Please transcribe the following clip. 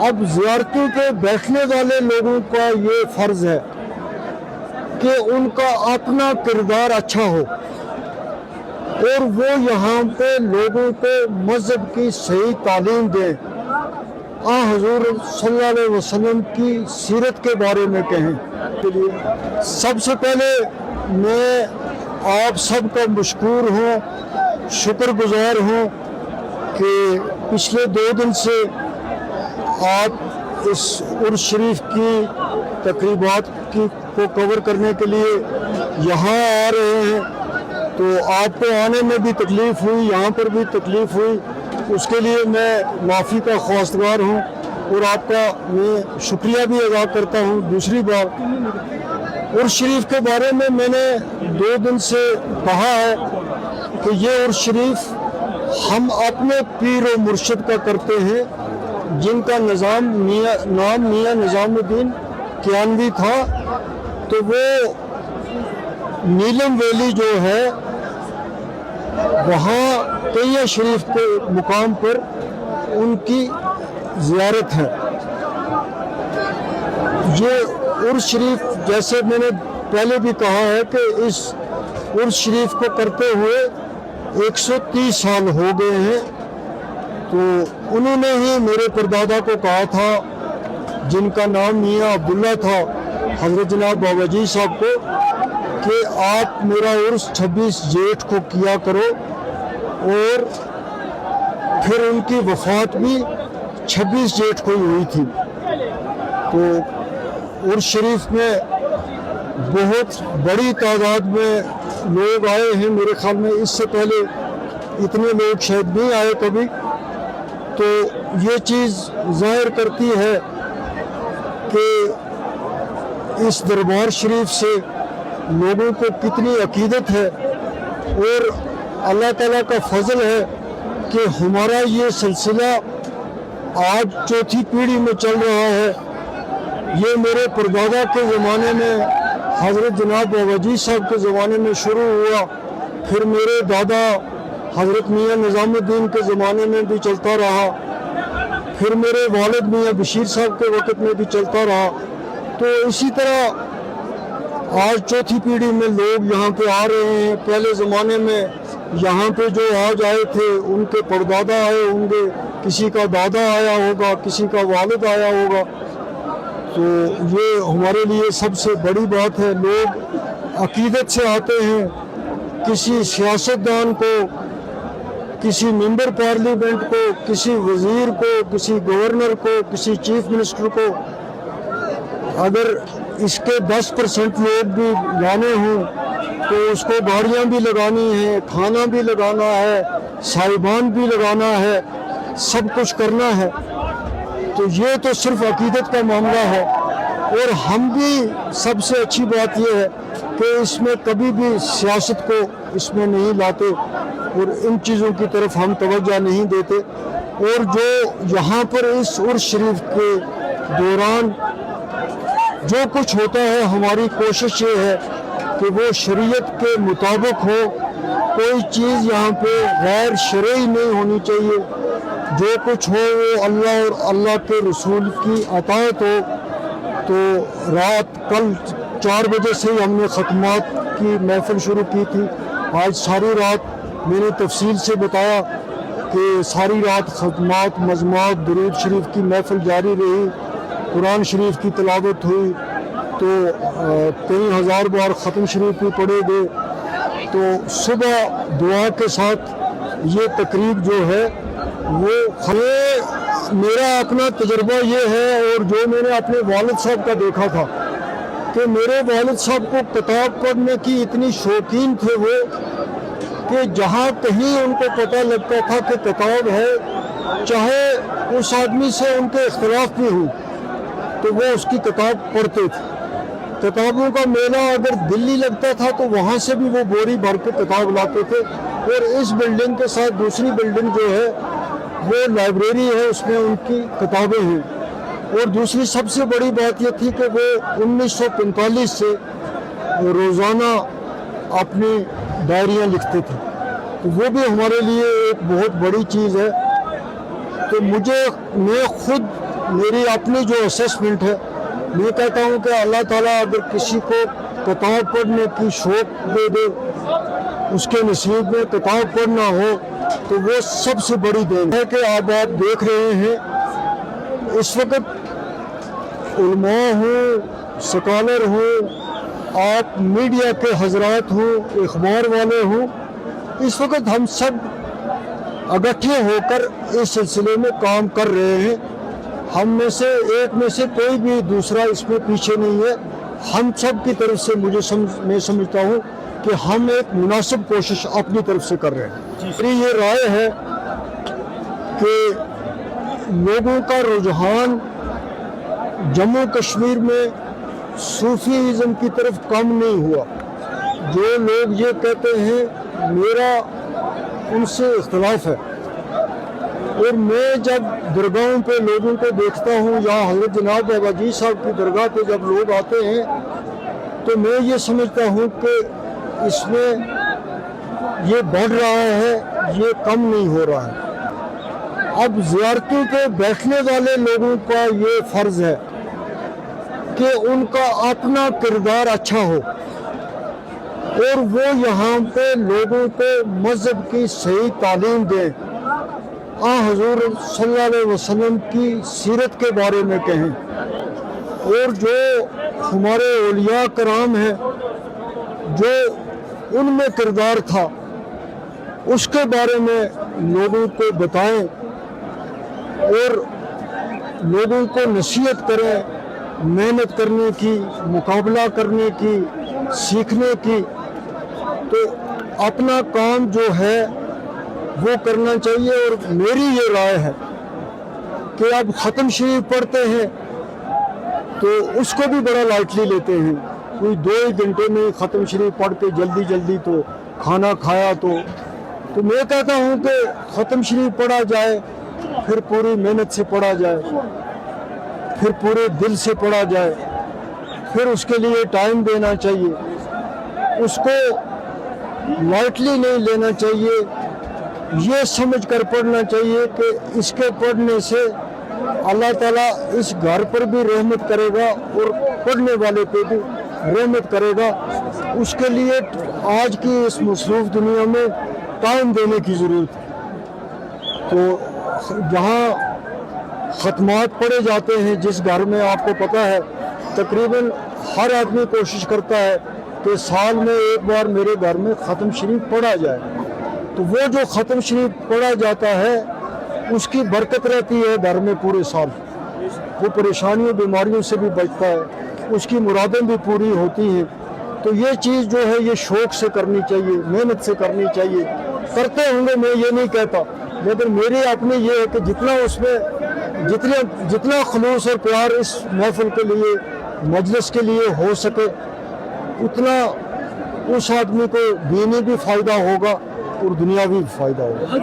अब ज़ियारतों पे बैठने वाले लोगों का ये फ़र्ज़ है कि उनका अपना किरदार अच्छा हो और वो यहाँ पे लोगों को मज़हब की सही तालीम दें, हुज़ूर सल्लल्लाहु अलैहि वसल्लम की सीरत के बारे में कहें। के लिए सबसे पहले मैं आप सबका मशकूर हूँ, शुक्रगुजार हूँ कि पिछले 2 दिन से आप इस उर्स शरीफ की तकरीबात को कवर करने के लिए यहाँ आ रहे हैं। तो आपको आने में भी तकलीफ़ हुई, यहाँ पर भी तकलीफ़ हुई, उसके लिए मैं माफ़ी का ख्वास्तगार हूँ और आपका मैं शुक्रिया भी अदा करता हूँ। दूसरी बात, उर्स शरीफ के बारे में मैंने 2 दिन से कहा है कि ये उर्स शरीफ हम अपने पीर और मुर्शिद का करते हैं, जिनका नाम मियाँ निज़ामुद्दीन कियानवी था। तो वो नीलम वैली जो है वहाँ तैय्या शरीफ के मुकाम पर उनकी ज़ियारत है। ये उर्स शरीफ, जैसे मैंने पहले भी कहा है कि इस उर्स शरीफ को करते हुए 130 साल हो गए हैं। तो उन्होंने ही मेरे परदादा को कहा था, जिनका नाम मियाँ अब्दुल्ला था, हज़रत जनाब बाबाजी साहब को, कि आप मेरा उर्स 26 जेठ को किया करो। और फिर उनकी वफ़ात भी 26 जेठ को ही हुई थी। तो उर्स शरीफ में बहुत बड़ी तादाद में लोग आए हैं, मेरे ख्याल में इससे पहले इतने लोग शायद नहीं आए कभी। तो ये चीज़ ज़ाहिर करती है कि इस दरबार शरीफ से लोगों को कितनी अकीदत है और अल्लाह ताला का फजल है कि हमारा ये सिलसिला आज 4थी पीढ़ी में चल रहा है। ये मेरे परदादा के ज़माने में, हज़रत जनाब बाबाजी साहब के ज़माने में शुरू हुआ, फिर मेरे दादा हज़रत मियाँ निज़ामुद्दीन के ज़माने में भी चलता रहा, फिर मेरे वालिद मियाँ बशीर साहब के वक़्त में भी चलता रहा। तो इसी तरह आज 4थी पीढ़ी में लोग यहाँ पे आ रहे हैं। पहले ज़माने में यहाँ पे जो आज आए थे उनके परदादा आए होंगे, किसी का दादा आया होगा, किसी का वालिद आया होगा। तो ये हमारे लिए सबसे बड़ी बात है। लोग अकीदत से आते हैं, किसी सियासतदान को, किसी मेंबर पार्लियामेंट को, किसी वज़ीर को, किसी गवर्नर को, किसी चीफ मिनिस्टर को अगर इसके 10% लोग भी लाने हों तो उसको गाड़ियाँ भी लगानी है, खाना भी लगाना है, साहिबान भी लगाना है, सब कुछ करना है। तो ये तो सिर्फ अकीदत का मामला है। और हम भी, सबसे अच्छी बात यह है कि इसमें कभी भी सियासत को इसमें नहीं लाते और इन चीज़ों की तरफ हम तवज्जो नहीं देते। और जो यहाँ पर इस उर्स शरीफ के दौरान जो कुछ होता है, हमारी कोशिश ये है कि वो शरीयत के मुताबिक हो। कोई चीज़ यहाँ पे गैर शरई नहीं होनी चाहिए। जो कुछ हो वो अल्लाह और अल्लाह के रसूल की अताअत हो। तो रात कल 4 बजे से ही हमने ख़त्मात की महफ़िल शुरू की थी। आज सारी रात मैंने तफसील से बताया कि सारी रात ख़त्मात, मज़मात, दुरूद शरीफ की महफ़िल जारी रही, कुरान शरीफ की तिलावत हुई। तो कई हज़ार बार ख़त्म शरीफ भी पढ़े गए। तो सुबह दुआ के साथ ये तकरीब जो है वो मेरा अपना तजुर्बा ये है, और जो मैंने अपने वालिद साहब का देखा था कि मेरे वालिद साहब को किताब पढ़ने की इतनी शौकीन थे वो, कि जहाँ कहीं उनको पता लगता था कि किताब है, चाहे उस आदमी से उनके इख्तिलाफ भी हो, तो वो उसकी किताब पढ़ते थे। किताबों का मेला अगर दिल्ली लगता था तो वहाँ से भी वो बोरी भर के किताब लाते थे। और इस बिल्डिंग के साथ दूसरी बिल्डिंग जो है वो लाइब्रेरी है, उसमें उनकी किताबें हैं। और दूसरी सबसे बड़ी बात ये थी कि वो 1945 से रोज़ाना अपनी डायरियाँ लिखते थे। तो वो भी हमारे लिए एक बहुत बड़ी चीज़ है। तो मैं खुद मेरी अपनी जो असेसमेंट है, मैं कहता हूँ कि अल्लाह ताला अगर किसी को किताब पढ़ने की शौक दे दे, उसके नसीब में किताब पढ़ना हो, तो वो सबसे बड़ी देन है। कि अब आप देख रहे हैं इस वक्त उलमा हो, स्कॉलर हो, आप मीडिया के हजरात हो, अखबार वाले हो, इस वक्त हम सब इकट्ठे होकर इस सिलसिले में काम कर रहे हैं। हम में से एक में से कोई भी दूसरा इसमें पीछे नहीं है। हम सब की तरफ से मैं समझता हूँ कि हम एक मुनासिब कोशिश अपनी तरफ से कर रहे हैं। मेरी ये राय है कि लोगों का रुझान जम्मू कश्मीर में सूफीज़म की तरफ कम नहीं हुआ। जो लोग ये कहते हैं मेरा उनसे इख्तलाफ है, और मैं जब दरगाहों पे लोगों को देखता हूँ या हज़रत जनाब बाबाजी साहब की दरगाह पे जब लोग आते हैं, तो मैं ये समझता हूँ कि इसमें ये बढ़ रहा है, ये कम नहीं हो रहा है। अब ज़ियारतों पे बैठने वाले लोगों का ये फ़र्ज़ है कि उनका अपना किरदार अच्छा हो, और वो यहाँ पे लोगों को मज़हब की सही तालीम दें, हुज़ूर सल्लल्लाहु अलैहि वसल्लम की सीरत के बारे में कहें, और जो हमारे औलिया कराम हैं, जो उनमें किरदार था, उसके बारे में लोगों को बताएं और लोगों को नसीहत करें मेहनत करने की, मुकाबला करने की, सीखने की। तो अपना काम जो है वो करना चाहिए। और मेरी ये राय है कि अब ख़त्म शरीफ पढ़ते हैं तो उसको भी बड़ा लाइटली लेते हैं। कोई 2 ही घंटे में ख़त्म शरीफ पढ़ के जल्दी जल्दी तो खाना खाया। तो मैं कहता हूँ कि ख़त्म शरीफ पढ़ा जाए, फिर पूरी मेहनत से पढ़ा जाए, फिर पूरे दिल से पढ़ा जाए, फिर उसके लिए टाइम देना चाहिए, उसको लाइटली नहीं लेना चाहिए। ये समझ कर पढ़ना चाहिए कि इसके पढ़ने से अल्लाह ताला इस घर पर भी रहमत करेगा और पढ़ने वाले पे भी रहमत करेगा। उसके लिए आज की इस मसरूफ़ दुनिया में टाइम देने की ज़रूरत है। तो जहाँ ख़त्मात पढ़े जाते हैं, जिस घर में आपको पता है तकरीबन हर आदमी कोशिश करता है कि साल में एक बार मेरे घर में ख़त्म शरीफ पढ़ा जाए, तो वो जो ख़त्म शरीफ पढ़ा जाता है उसकी बरकत रहती है घर में पूरे साल। वो परेशानियों बीमारियों से भी बचता है, उसकी मुरादें भी पूरी होती हैं। तो ये चीज़ जो है ये शौक़ से करनी चाहिए, मेहनत से करनी चाहिए। करते होंगे, मैं ये नहीं कहता, लेकिन मेरी अपनी ये है कि जितना उसमें जितना खलूस और प्यार इस महफिल के लिए, मजलिस के लिए हो सके, उतना उस आदमी को दीनी भी फ़ायदा होगा और दुनियावी भी फ़ायदा होगा।